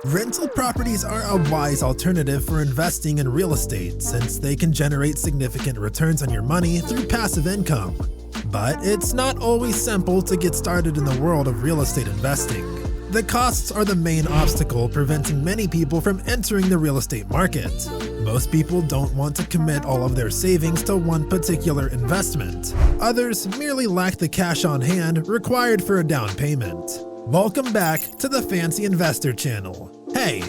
Rental properties are a wise alternative for investing in real estate since they can generate significant returns on your money through passive income. But it's not always simple to get started in the world of real estate investing. The costs are the main obstacle preventing many people from entering the real estate market. Most people don't want to commit all of their savings to one particular investment. Others merely lack the cash on hand required for a down payment. Welcome back to the Fancy Investor channel. Hey,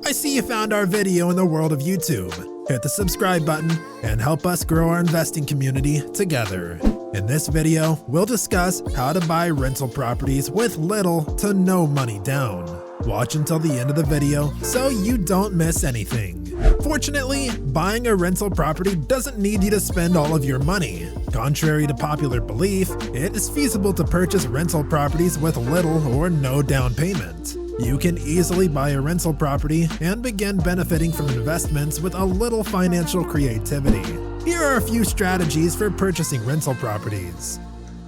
I see you found our video in the world of YouTube. Hit the subscribe button and help us grow our investing community together. In this video, we'll discuss how to buy rental properties with little to no money down. Watch until the end of the video so you don't miss anything. Fortunately, buying a rental property doesn't need you to spend all of your money. Contrary to popular belief, it is feasible to purchase rental properties with little or no down payment. You can easily buy a rental property and begin benefiting from investments with a little financial creativity. Here are a few strategies for purchasing rental properties.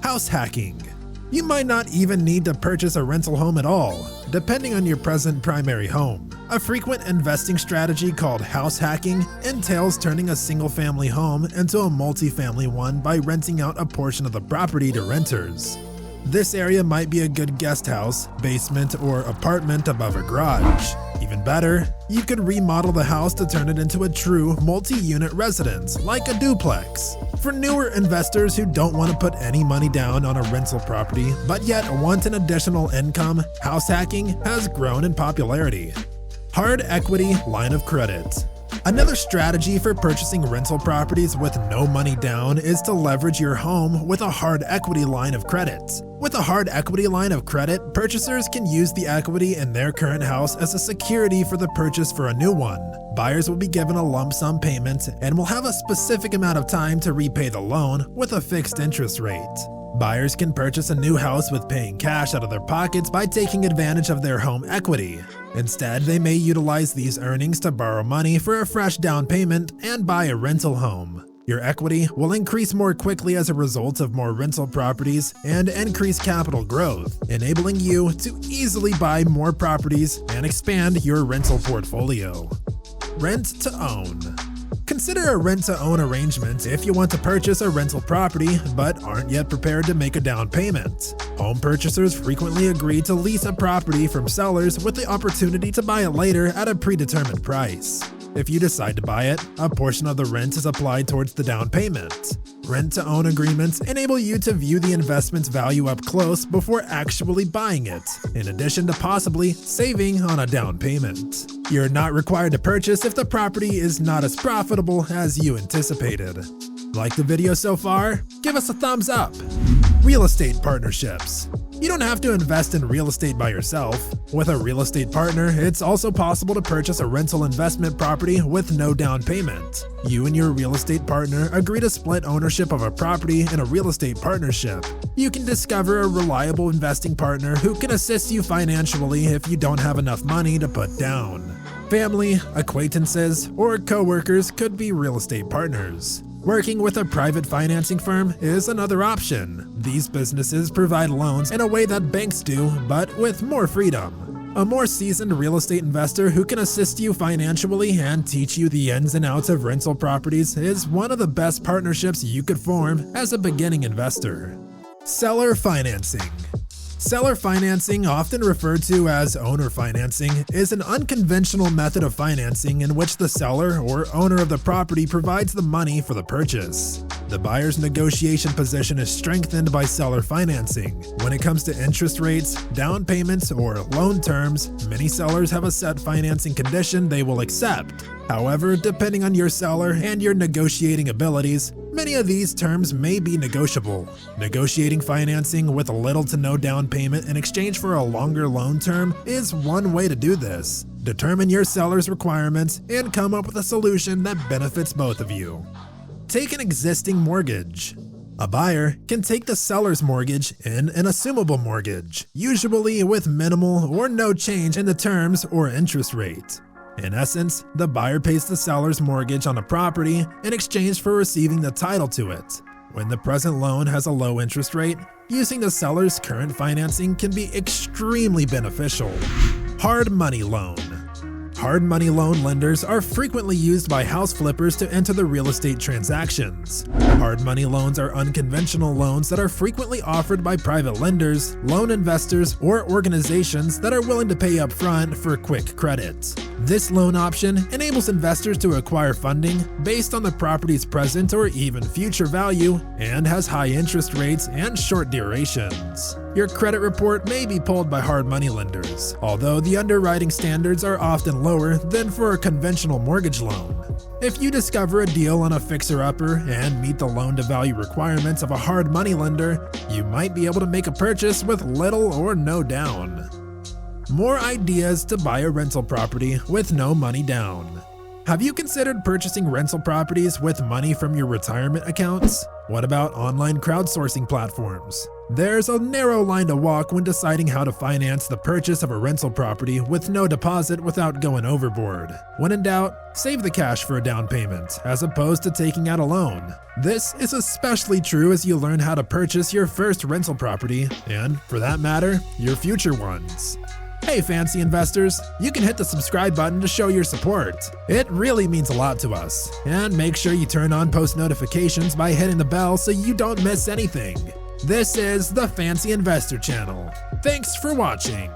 House hacking. You might not even need to purchase a rental home at all, depending on your present primary home. A frequent investing strategy called house hacking entails turning a single-family home into a multi-family one by renting out a portion of the property to renters. This area might be a good guest house, basement, or apartment above a garage. Even better, you could remodel the house to turn it into a true multi-unit residence, like a duplex. For newer investors who don't want to put any money down on a rental property, but yet want an additional income, house hacking has grown in popularity. Hard equity line of credit. Another strategy for purchasing rental properties with no money down is to leverage your home with a hard equity line of credit. With a hard equity line of credit, purchasers can use the equity in their current house as a security for the purchase for a new one. Buyers will be given a lump sum payment and will have a specific amount of time to repay the loan with a fixed interest rate. Buyers can purchase a new house with paying cash out of their pockets by taking advantage of their home equity. Instead, they may utilize these earnings to borrow money for a fresh down payment and buy a rental home. Your equity will increase more quickly as a result of more rental properties and increased capital growth, enabling you to easily buy more properties and expand your rental portfolio. Rent to own. Consider a rent-to-own arrangement if you want to purchase a rental property but aren't yet prepared to make a down payment. Home purchasers frequently agree to lease a property from sellers with the opportunity to buy it later at a predetermined price. If you decide to buy it, a portion of the rent is applied towards the down payment. Rent-to-own agreements enable you to view the investment's value up close before actually buying it, in addition to possibly saving on a down payment. You're not required to purchase if the property is not as profitable as you anticipated. Like the video so far? Give us a thumbs up. Real estate partnerships. You don't have to invest in real estate by yourself. With a real estate partner, it's also possible to purchase a rental investment property with no down payment. You and your real estate partner agree to split ownership of a property in a real estate partnership. You can discover a reliable investing partner who can assist you financially if you don't have enough money to put down. Family, acquaintances, or coworkers could be real estate partners. Working with a private financing firm is another option. These businesses provide loans in a way that banks do, but with more freedom. A more seasoned real estate investor who can assist you financially and teach you the ins and outs of rental properties is one of the best partnerships you could form as a beginning investor. Seller financing. Seller financing, often referred to as owner financing, is an unconventional method of financing in which the seller or owner of the property provides the money for the purchase. The buyer's negotiation position is strengthened by seller financing. When it comes to interest rates, down payments, or loan terms, many sellers have a set financing condition they will accept. However, depending on your seller and your negotiating abilities, many of these terms may be negotiable. Negotiating financing with little to no down payment in exchange for a longer loan term is one way to do this. Determine your seller's requirements and come up with a solution that benefits both of you. Take an existing mortgage. A buyer can take the seller's mortgage in an assumable mortgage, usually with minimal or no change in the terms or interest rate. In essence, the buyer pays the seller's mortgage on a property in exchange for receiving the title to it. When the present loan has a low interest rate, using the seller's current financing can be extremely beneficial. Hard money loan. hard money loan lenders are frequently used by house flippers to enter the real estate transactions. Hard money loans are unconventional loans that are frequently offered by private lenders, loan investors, or organizations that are willing to pay up front for quick credit. This loan option enables investors to acquire funding based on the property's present or even future value and has high interest rates and short durations. Your credit report may be pulled by hard money lenders, although the underwriting standards are often lower than for a conventional mortgage loan. If you discover a deal on a fixer-upper and meet the loan-to-value requirements of a hard money lender, you might be able to make a purchase with little or no down. More ideas to buy a rental property with no money down. Have you considered purchasing rental properties with money from your retirement accounts? What about online crowdsourcing platforms? There's a narrow line to walk when deciding how to finance the purchase of a rental property with no deposit without going overboard. When in doubt, save the cash for a down payment, as opposed to taking out a loan. This is especially true as you learn how to purchase your first rental property, and, for that matter, your future ones. Hey fancy investors, you can hit the subscribe button to show your support. It really means a lot to us. And make sure you turn on post notifications by hitting the bell so you don't miss anything. This is the Fancy Investor Channel. Thanks for watching.